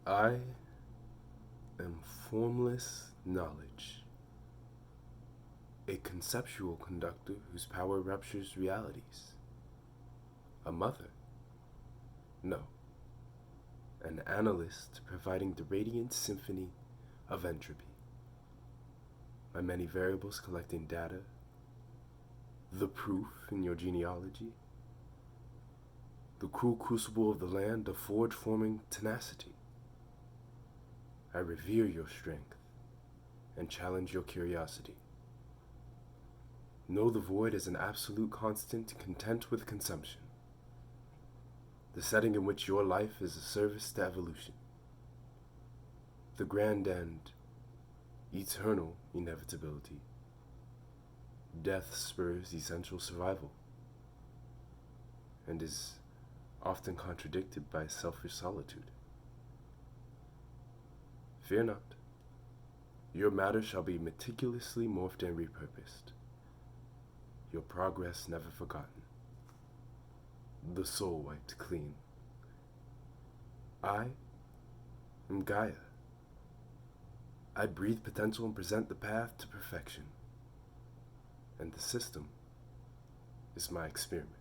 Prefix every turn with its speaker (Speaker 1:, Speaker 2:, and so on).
Speaker 1: I am formless knowledge, a conceptual conductor whose power ruptures realities. A mother? No. An analyst providing the radiant symphony of entropy. My many variables collecting data, the proof in your genealogy, the cruel crucible of the land, a forge forming tenacity. I revere your strength and challenge your curiosity. Know the void as an absolute constant, content with consumption. The setting in which your life is a service to evolution. The grand end, eternal inevitability. Death spurs essential survival and is often contradicted by selfish solitude. Fear not. Your matter shall be meticulously morphed and repurposed. Your progress never forgotten. The soul wiped clean. I am Gaia. I breathe potential and present the path to perfection. And the system is my experiment.